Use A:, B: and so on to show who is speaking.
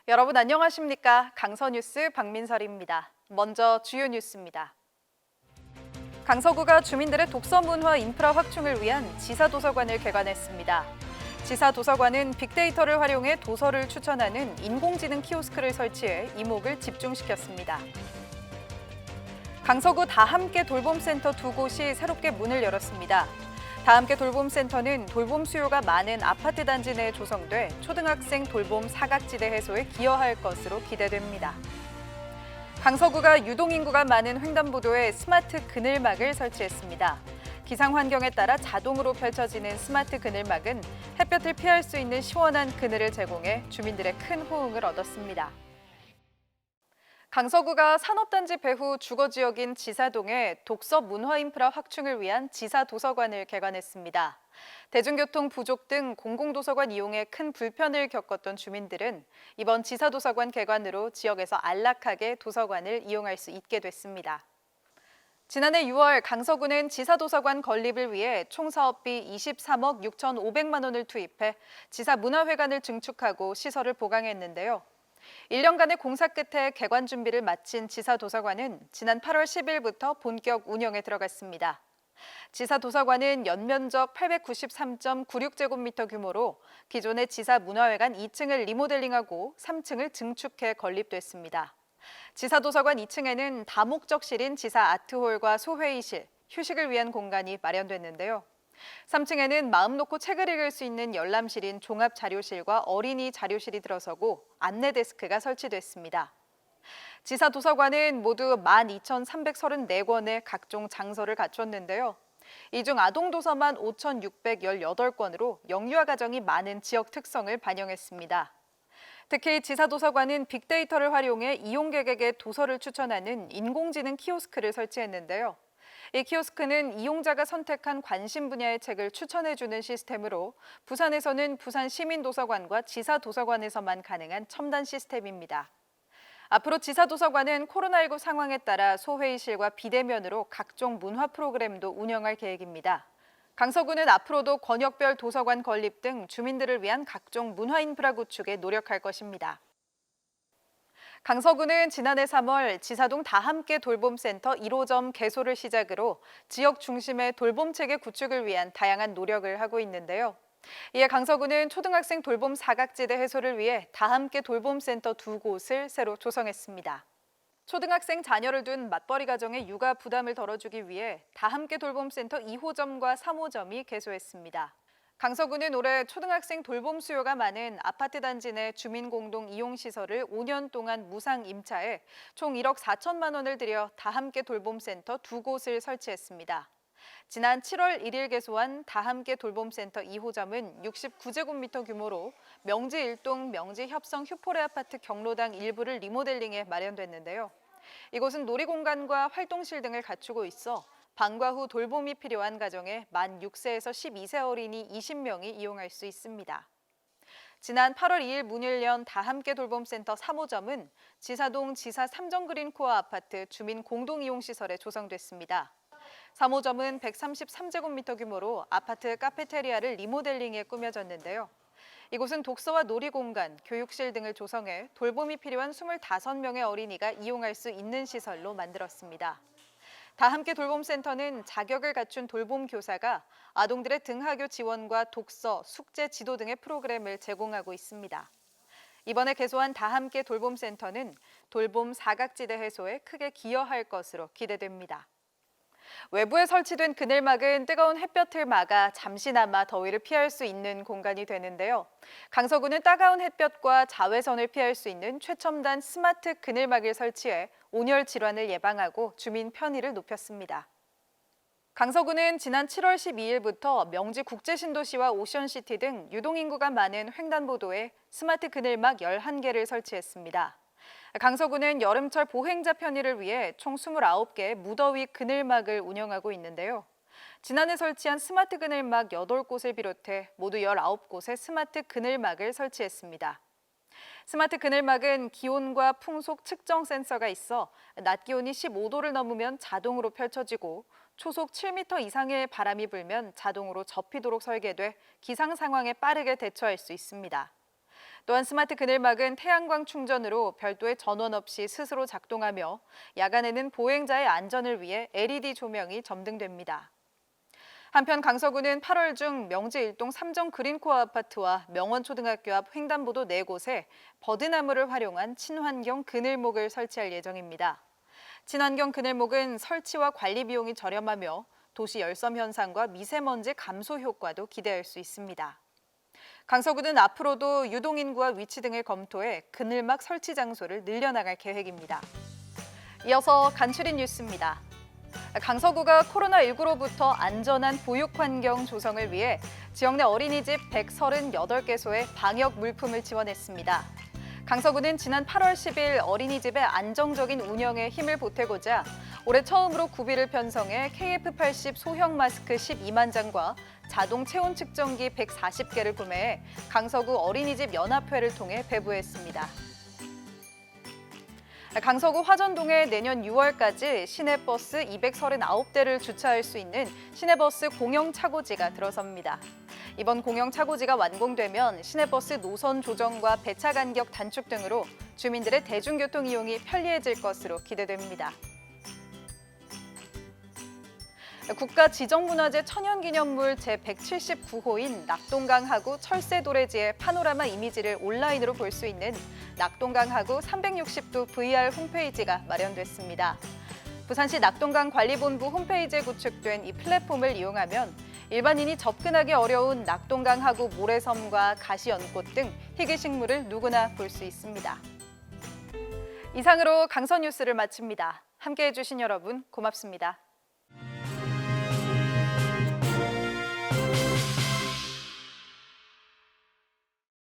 A: 여러분 안녕하십니까? 강서뉴스 박민설입니다. 먼저 주요 뉴스입니다. 강서구가 주민들의 독서 문화 인프라 확충을 위한 지사도서관을 개관했습니다. 지사도서관은 빅데이터를 활용해 도서를 추천하는 인공지능 키오스크를 설치해 이목을 집중시켰습니다. 강서구 다함께 돌봄센터 두 곳이 새롭게 문을 열었습니다. 다함께 돌봄센터는 돌봄 수요가 많은 아파트 단지 내에 조성돼 초등학생 돌봄 사각지대 해소에 기여할 것으로 기대됩니다. 강서구가 유동인구가 많은 횡단보도에 스마트 그늘막을 설치했습니다. 기상 환경에 따라 자동으로 펼쳐지는 스마트 그늘막은 햇볕을 피할 수 있는 시원한 그늘을 제공해 주민들의 큰 호응을 얻었습니다. 강서구가 산업단지 배후 주거지역인 지사동에 독서 문화 인프라 확충을 위한 지사도서관을 개관했습니다. 대중교통 부족 등 공공도서관 이용에 큰 불편을 겪었던 주민들은 이번 지사도서관 개관으로 지역에서 안락하게 도서관을 이용할 수 있게 됐습니다. 지난해 6월 강서구는 지사도서관 건립을 위해 총 사업비 23억 6,500만 원을 투입해 지사문화회관을 증축하고 시설을 보강했는데요. 1년간의 공사 끝에 개관 준비를 마친 지사도서관은 지난 8월 10일부터 본격 운영에 들어갔습니다. 지사도서관은 연면적 893.96제곱미터 규모로 기존의 지사문화회관 2층을 리모델링하고 3층을 증축해 건립됐습니다. 지사도서관 2층에는 다목적실인 지사 아트홀과 소회의실, 휴식을 위한 공간이 마련됐는데요. 3층에는 마음 놓고 책을 읽을 수 있는 열람실인 종합자료실과 어린이 자료실이 들어서고 안내 데스크가 설치됐습니다. 지사도서관은 모두 12,334권의 각종 장서를 갖췄는데요. 이 중 아동도서만 5,618권으로 영유아 가정이 많은 지역 특성을 반영했습니다. 특히 지사도서관은 빅데이터를 활용해 이용객에게 도서를 추천하는 인공지능 키오스크를 설치했는데요. 이 키오스크는 이용자가 선택한 관심 분야의 책을 추천해주는 시스템으로 부산에서는 부산시민도서관과 지사도서관에서만 가능한 첨단 시스템입니다. 앞으로 지사도서관은 코로나19 상황에 따라 소회의실과 비대면으로 각종 문화 프로그램도 운영할 계획입니다. 강서구는 앞으로도 권역별 도서관 건립 등 주민들을 위한 각종 문화 인프라 구축에 노력할 것입니다. 강서구는 지난해 3월 지사동 다함께 돌봄센터 1호점 개소를 시작으로 지역 중심의 돌봄체계 구축을 위한 다양한 노력을 하고 있는데요. 이에 강서구는 초등학생 돌봄 사각지대 해소를 위해 다함께 돌봄센터 두 곳을 새로 조성했습니다. 초등학생 자녀를 둔 맞벌이 가정의 육아 부담을 덜어주기 위해 다함께 돌봄센터 2호점과 3호점이 개소했습니다. 강서구는 올해 초등학생 돌봄 수요가 많은 아파트 단지 내 주민공동 이용시설을 5년 동안 무상 임차해 총 1억 4천만 원을 들여 다함께 돌봄센터 두 곳을 설치했습니다. 지난 7월 1일 개소한 다함께 돌봄센터 2호점은 69제곱미터 규모로 명지 1동 명지 협성 휴포레 아파트 경로당 일부를 리모델링해 마련됐는데요. 이곳은 놀이공간과 활동실 등을 갖추고 있어 방과 후 돌봄이 필요한 가정에 만 6세에서 12세 어린이 20명이 이용할 수 있습니다. 지난 8월 2일 문을 연 다함께 돌봄센터 3호점은 지사동 지사 3정 그린코어 아파트 주민 공동이용시설에 조성됐습니다. 3호점은 133제곱미터 규모로 아파트 카페테리아를 리모델링해 꾸며졌는데요. 이곳은 독서와 놀이공간, 교육실 등을 조성해 돌봄이 필요한 25명의 어린이가 이용할 수 있는 시설로 만들었습니다. 다함께 돌봄센터는 자격을 갖춘 돌봄 교사가 아동들의 등하교 지원과 독서, 숙제 지도 등의 프로그램을 제공하고 있습니다. 이번에 개소한 다함께 돌봄센터는 돌봄 사각지대 해소에 크게 기여할 것으로 기대됩니다. 외부에 설치된 그늘막은 뜨거운 햇볕을 막아 잠시나마 더위를 피할 수 있는 공간이 되는데요. 강서구는 따가운 햇볕과 자외선을 피할 수 있는 최첨단 스마트 그늘막을 설치해 온열 질환을 예방하고 주민 편의를 높였습니다. 강서구는 지난 7월 12일부터 명지 국제신도시와 오션시티 등 유동인구가 많은 횡단보도에 스마트 그늘막 11개를 설치했습니다. 강서구는 여름철 보행자 편의를 위해 총 29개의 무더위 그늘막을 운영하고 있는데요. 지난해 설치한 스마트 그늘막 8곳을 비롯해 모두 19곳의 스마트 그늘막을 설치했습니다. 스마트 그늘막은 기온과 풍속 측정 센서가 있어 낮 기온이 15도를 넘으면 자동으로 펼쳐지고 초속 7m 이상의 바람이 불면 자동으로 접히도록 설계돼 기상 상황에 빠르게 대처할 수 있습니다. 또한 스마트 그늘막은 태양광 충전으로 별도의 전원 없이 스스로 작동하며 야간에는 보행자의 안전을 위해 LED 조명이 점등됩니다. 한편 강서구는 8월 중 명지 일동 삼정 그린코어 아파트와 명원초등학교 앞 횡단보도 4곳에 버드나무를 활용한 친환경 그늘목을 설치할 예정입니다. 친환경 그늘목은 설치와 관리 비용이 저렴하며 도시 열섬 현상과 미세먼지 감소 효과도 기대할 수 있습니다. 강서구는 앞으로도 유동인구와 위치 등을 검토해 그늘막 설치 장소를 늘려나갈 계획입니다. 이어서 간추린 뉴스입니다. 강서구가 코로나19로부터 안전한 보육 환경 조성을 위해 지역 내 어린이집 138개소에 방역 물품을 지원했습니다. 강서구는 지난 8월 10일 어린이집의 안정적인 운영에 힘을 보태고자 올해 처음으로 구비를 편성해 KF80 소형 마스크 12만 장과 자동 체온 측정기 140개를 구매해 강서구 어린이집 연합회를 통해 배부했습니다. 강서구 화전동에 내년 6월까지 시내버스 239대를 주차할 수 있는 시내버스 공영 차고지가 들어섭니다. 이번 공영 차고지가 완공되면 시내버스 노선 조정과 배차 간격 단축 등으로 주민들의 대중교통 이용이 편리해질 것으로 기대됩니다. 국가 지정문화재 천연기념물 제179호인 낙동강 하구 철새도래지의 파노라마 이미지를 온라인으로 볼 수 있는 낙동강 하구 360도 VR 홈페이지가 마련됐습니다. 부산시 낙동강 관리본부 홈페이지에 구축된 이 플랫폼을 이용하면 일반인이 접근하기 어려운 낙동강 하구 모래섬과 가시연꽃 등 희귀식물을 누구나 볼 수 있습니다. 이상으로 강서 뉴스를 마칩니다. 함께해 주신 여러분 고맙습니다.